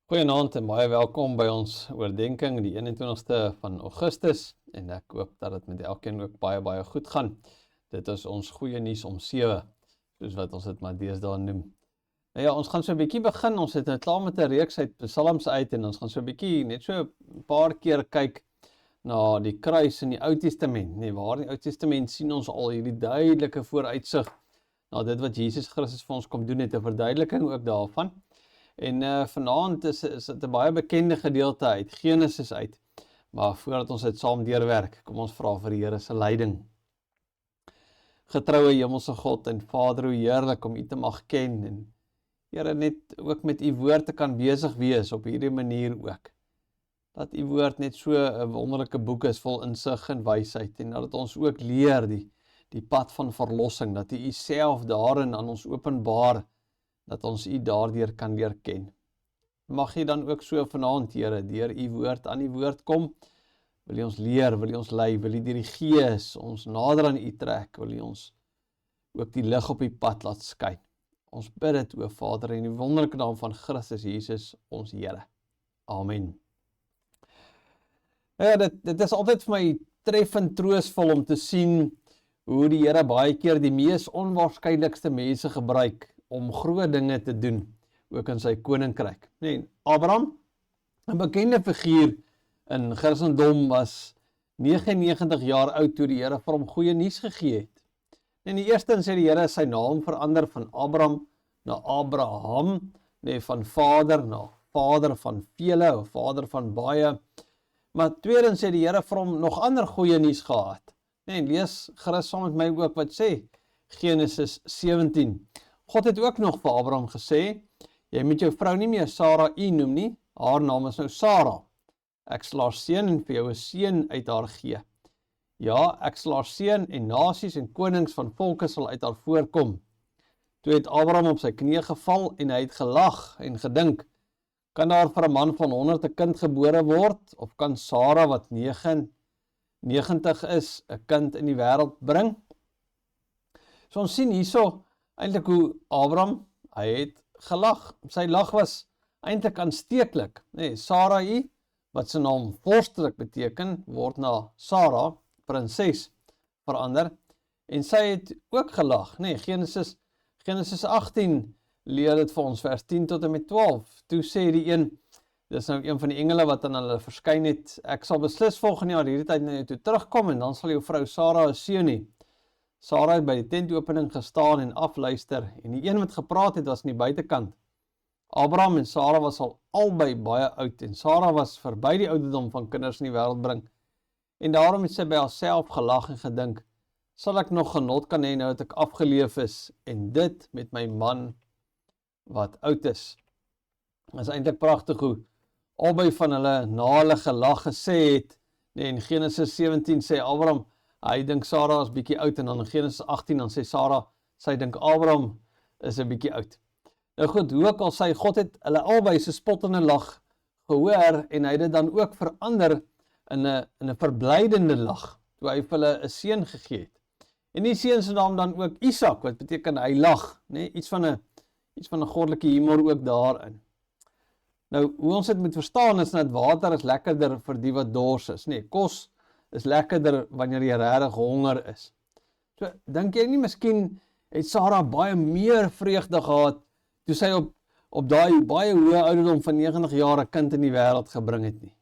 Goeienaand en baie welkom by ons oordenking die 21ste van Augustus en ek hoop dat dit met elkeen ook baie goed gaan. Dit is ons goeie nuus om 7, soos wat ons dit maar deesdae noem. Nou ja, ons gaan so 'n bietjie begin, ons het nou klaar met 'n reeks uit Psalms uit en ons gaan so 'n bietjie, net so 'n paar keer kyk na die kruis in die Ou Testament. Nee, waar in die Ou Testament sien ons al hierdie duidelike vooruitsig na dit wat Jesus Christus vir ons kom doen het, 'n verduideliking ook daarvan. En vanaand is dit 'n baie bekende gedeelte uit Genesis uit, maar voordat ons dit saam deurwerk, kom ons vra vir die Here se leiding. Getroue hemelse God en Vader, hoe heerlik om U te mag ken en Here net ook met U woord te kan besig wees op hierdie manier ook. Dat U woord net so 'n wonderlike boek is vol insig en wysheid en dat ons ook leer die pad van verlossing, dat U self daarin aan ons openbaar, dat ons U daardeur kan leer ken. Mag U dan ook so vanaand, Here, deur U woord aan U woord kom, wil U ons leer, wil U ons lei, wil U deur die Gees ons nader aan U trek, wil U ons ook die lig op die pad laat skyn. Ons bid dit, o Vader, in die wonderlike naam van Christus Jesus, ons Here. Amen. Ja, dit is altyd vir my treffend troosvol om te sien hoe die Here baie keer die mees onwaarskynlikste mense gebruik om groot dinge te doen, ook in sy koninkryk. Nee, Abraham, 'n bekende figuur in Christendom, was 99 jaar oud toe die Here vir hom goeie nuus gegee het. En die eerstens het die Here sy naam verander van Abram na Abraham, nee, van vader na vader van vele, of vader van baie. Maar tweedens het die Here vir hom nog ander goeie nuus gehad. Nee, lees gerus saam met my ook wat sê Genesis 17. God het ook nog vir Abraham gesê, jy moet jou vrou nie meer Sarai noem nie, haar naam is nou Sara. Ek sal haar seën en vir jou 'n seun uit haar gee. Ja, ek sal haar seën en nasies en konings van volke sal uit haar voorkom. Toe het Abraham op sy knieë geval en hy het gelag en gedink, kan daar vir 'n man van 100 'n kind gebore word, of kan Sara wat 99 is, 'n kind in die wêreld bring? So ons sien hierso eintlik hoe Abraham, hy het gelag. Sy lag was eintlik aansteeklik. Nee, Sarai, wat sy naam vorstelik beteken, word na Sara, prinses, verander. En sy het ook gelag. Nee, Genesis 18 leer dit vir ons, vers 10 tot en met 12. Toe sê die een, dis nou een van die engele wat aan hulle verskyn het, ek sal beslis volgende jaar hierdie tyd na jou toe terugkom en dan sal jou vrou Sara 'n seun hê. Sara het by die tentopening gestaan en afluister, en die een wat gepraat het was in die buitekant. Abraham en Sara was al albei baie oud, en Sara was verby die ouderdom van kinders in die wêreld bring. En daarom het sy by haarself gelag en gedink, sal ek nog genot kan hê nou dat ek afgeleef is, en dit met my man wat oud is. Dit is eintlik pragtig hoe albei van hulle na hulle gelag gesê het, nee, in Genesis 17 sê Abraham, hy dink Sara is bietjie oud, en dan in Genesis 18 dan sê Sara, sy dink Abraham is 'n bietjie oud. Nou goed, hoe ook al sê, God het hulle albei se spottende lag gehoor, en hy het dit dan ook verander in 'n verblydende lag, toe hy vir hulle 'n seun gegee het. En die seun se naam dan ook Isak, wat beteken hy lag, nee, iets van 'n goddelike humor ook daarin. Nou, hoe ons dit moet verstaan is dat water is lekkerder vir die wat dors is, nee, kos is lekkerder wanneer jy regtig honger is. So, dink jy nie miskien het Sara baie meer vreugde gehad toe sy op daai baie hoë ouderdom van 90 jaar 'n kind in die wêreld gebring het nie.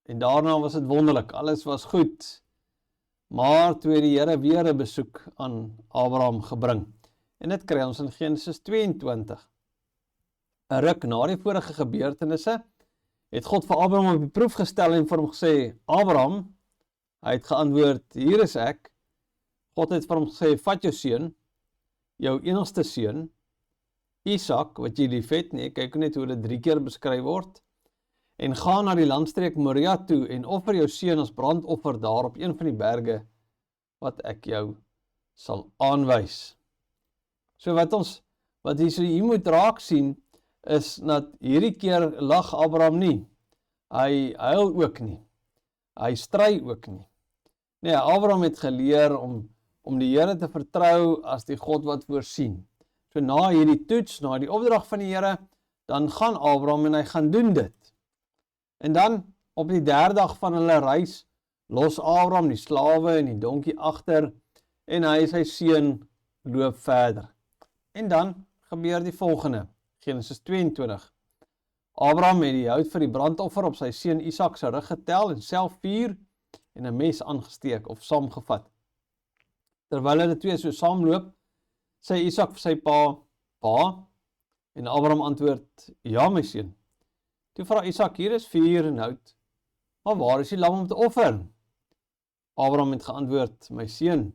En daarna was dit wonderlik, alles was goed. Maar toe het die Here weer 'n besoek aan Abraham gebring. En dit kry ons in Genesis 22. 'n Ruk na die vorige gebeurtenisse het God vir Abraham op die proef gestel en vir hom gesê, Abraham, hy het geantwoord, hier is ek. God het vir hom gesê, vat jou seun, jou enigste seun, Isak, wat jy liefhet, nee, kyk net hoe dit 3 keer beskryf word, en gaan na die landstreek Moria toe en offer jou seun as brandoffer daar op een van die berge wat ek jou sal aanwys. So wat hier moet raak sien, is dat hierdie keer lag Abraham nie, hy huil ook nie, hy stry ook nie. Nee, Abraham het geleer om die Here te vertrou as die God wat voorsien. So na hierdie toets, na die opdrag van die Here, dan gaan Abraham en hy gaan doen dit. En dan, op die derde dag van hulle reis, los Abraham die slawe en die donkie agter, en hy en sy seun loop verder. En dan gebeur die volgende, Genesis 22. Abraham het die hout vir die brandoffer op sy seun Isak se rug getel en self vuur en 'n mes aangesteek of saamgevat. Terwyl hulle twee so saamloop, sê Isak vir sy pa, en Abraham antwoord, ja my seun. Toe vra Isak, hier is vuur en hout, maar waar is die lam om te offer? Abraham het geantwoord, my seun,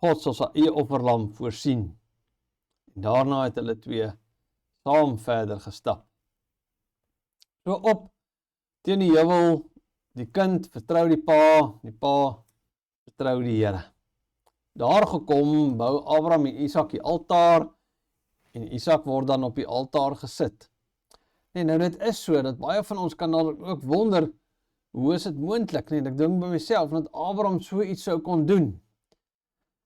God sal sy eie offerlam voorsien. En daarna het hulle twee saam verder gestap. So op teen die heuwel, die kind vertrou die pa vertrou die Here. Daar gekom, bou Abraham en Isak die altaar, en Isak word dan op die altaar gesit. Nee, nou dit is so, dat baie van ons kan dan ook wonder, hoe is dit moontlik? Nee, ek dink by myself, dat Abraham so iets sou kon doen.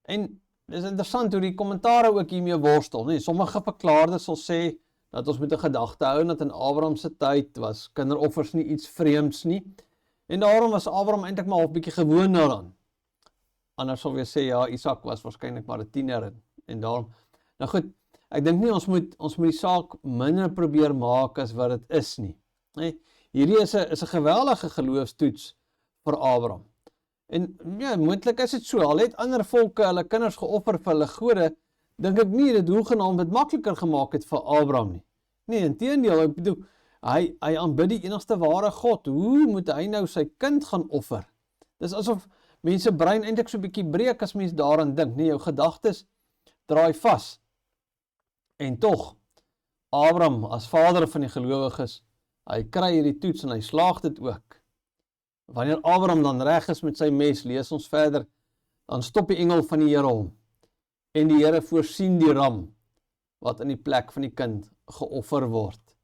En dit is interessant hoe die kommentare ook hiermee worstel. Nee, sommige verklaarders sal sê, dat ons moet 'n gedagte hou, dat in Abraham se tyd was kinderoffers nie iets vreemds nie, en daarom was Abraham eintlik maar 'n bietjie gewoon daaraan. Anders sal weer sê, ja, Isak was waarskynlik maar 'n tiener, en daarom, nou goed, ek dink nie, ons moet die saak minder probeer maak as wat dit is nie. Nee, hierdie is 'n geweldige geloofstoets vir Abraham. En ja, moontlik is dit so, al het ander volke hulle kinders geoffer vir hulle gode, dink ek nie dit hoegenaamd dit makliker gemaak het vir Abraham nie. Nee, inteendeel, ek bedoel, hy aanbid die enigste ware God. Hoe moet hy nou sy kind gaan offer? Dis asof mense brein eintlik so 'n bietjie breek as mens daaraan dink. Nee, jou gedagtes draai vas. En tog, Abraham as vader van die gelowiges, hy kry hierdie toets en hy slaag dit ook. Wanneer Abraham dan reg is met sy mes, lees ons verder, dan stop die engel van die Here hom. En die Here voorsien die ram, wat in die plek van die kind geoffer word.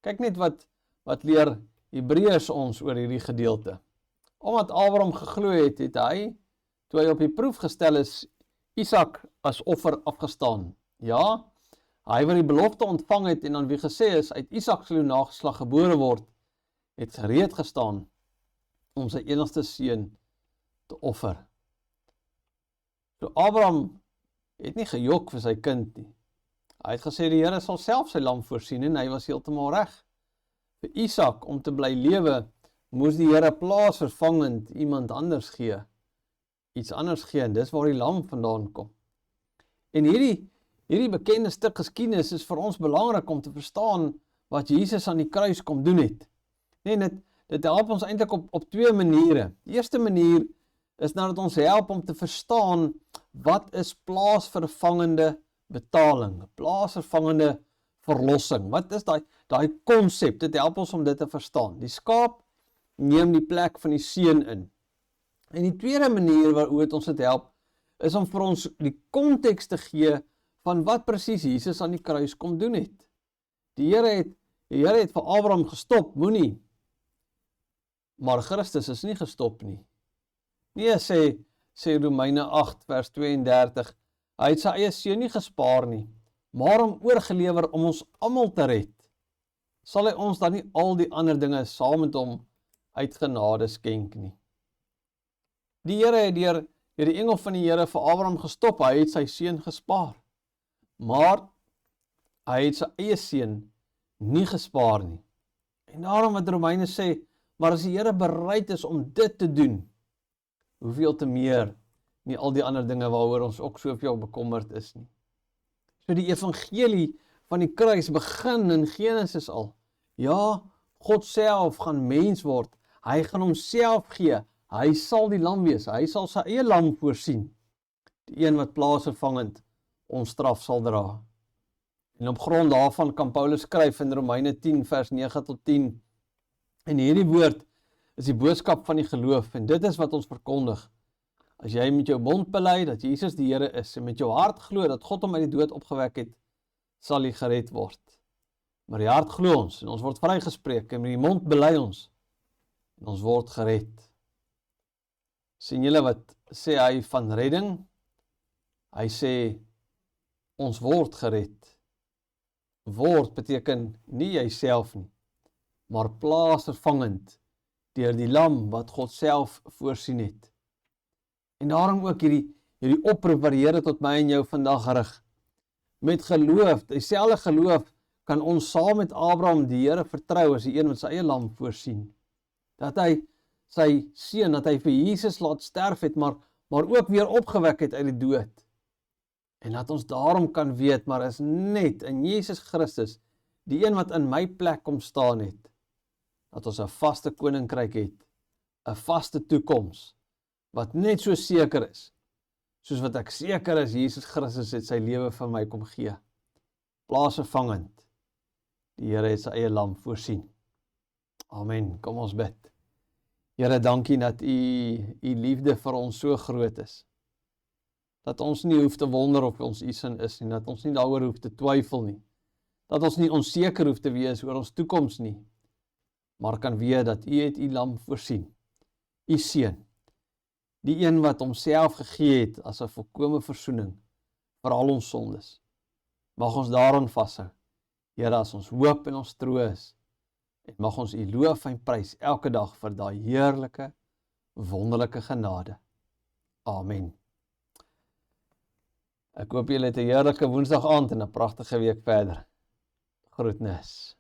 Kyk net wat leer Hebreërs ons oor hierdie gedeelte. Omdat Abraham geglo het, het hy, toe hy op die proef gestel is, Isak as offer afgestaan. Ja, hy wat die belofte ontvang het en aan wie gesê is, uit Isak sal jou nageslag gebore word, het gereed gestaan om sy enigste seun te offer. So Abraham het nie gejok vir sy kind nie. Hy het gesê die Here sal self sy lam voorsien en hy was heeltemal reg. Vir Isak om te bly lewe, moes die Here plaasvervangend iemand anders gee. Iets anders gee, en dis waar die lam vandaan kom. En hierdie bekende stuk geskiedenis is vir ons belangrik om te verstaan wat Jesus aan die kruis kom doen het. Nee, dit help ons eintlik op twee maniere. Die eerste manier is nadat ons help om te verstaan wat is plaasvervangende betaling, plaasvervangende verlossing. Wat is daai konsep? Dit help ons om dit te verstaan. Die skaap neem die plek van die seun in. En die tweede manier waaroor dit ons dit help, is om vir ons die konteks te gee van wat presies Jesus aan die kruis kom doen het. Die Here het vir Abraham gestop, moenie. Maar Christus is nie gestop nie. Nee, sê Romeine 8 vers 32, hy het sy eie seun nie gespaar nie, maar hom oorgelewer om ons almal te red. Sal hy ons dan nie al die ander dinge saam met hom uit genade skenk nie? Die Here het deur die engel van die Here vir Abraham gestop, hy het sy seun gespaar. Maar hy het sy eie seun nie gespaar nie. En daarom wat Romeine sê, maar as die Here bereid is om dit te doen, hoeveel te meer nie al die ander dinge waaroor ons ook soveel bekommerd is nie. So die evangelie van die kruis begin in Genesis al. Ja, God self gaan mens word, hy gaan homself gee, hy sal die lam wees, hy sal sy eie lam voorsien, die een wat plaasvervangend ons straf sal dra. En op grond daarvan kan Paulus skryf in Romeine 10 vers 9 tot 10, en hierdie woord is die boodskap van die geloof, en dit is wat ons verkondig. As jy met jou mond bely dat Jesus die Here is, en met jou hart glo dat God hom uit die dood opgewek het, sal jy gered word. Maar die hart glo ons, en ons word vrygespreek, en met die mond bely ons, en ons word gered. Sien julle wat sê hy van redding? Hy sê, ons word gered. Word beteken nie jouself nie, maar plaatsvervangend deur die lam wat God self voorsien het. En daarom ook hierdie oproep wat die Here tot my en jou vandag rig. Met geloof, dieselfde geloof kan ons saam met Abraham die Here vertrou as die een wat sy eie lam voorsien. Dat hy sy seun, dat hy vir Jesus laat sterf het, maar ook weer opgewek het uit die dood. En dat ons daarom kan weet, maar is net in Jesus Christus, die een wat in my plek kom staan het, dat ons 'n vaste koninkryk het, 'n vaste toekoms, wat net so seker is, soos wat ek seker is, Jesus Christus het sy lewe vir my kom gee. Plaatsvervangend, die Here het sy eie lam voorsien. Amen, kom ons bid. Here, dankie dat u liefde vir ons so groot is, dat ons nie hoef te wonder of ons u sin is nie, dat ons nie daaroor hoef te twyfel nie, dat ons nie onseker hoef te wees oor ons toekoms nie, maar kan weet dat u het u lam voorsien, u seun, die een wat homself gegee het as 'n volkome versoening vir al ons sondes. Mag ons daaraan vashou, Here, as ons hoop en ons troos, en mag ons u loof en prys elke dag vir daai heerlike, wonderlike genade. Amen. Ek hoop julle het 'n heerlike Woensdag aand en 'n pragtige week verder. Groetnis.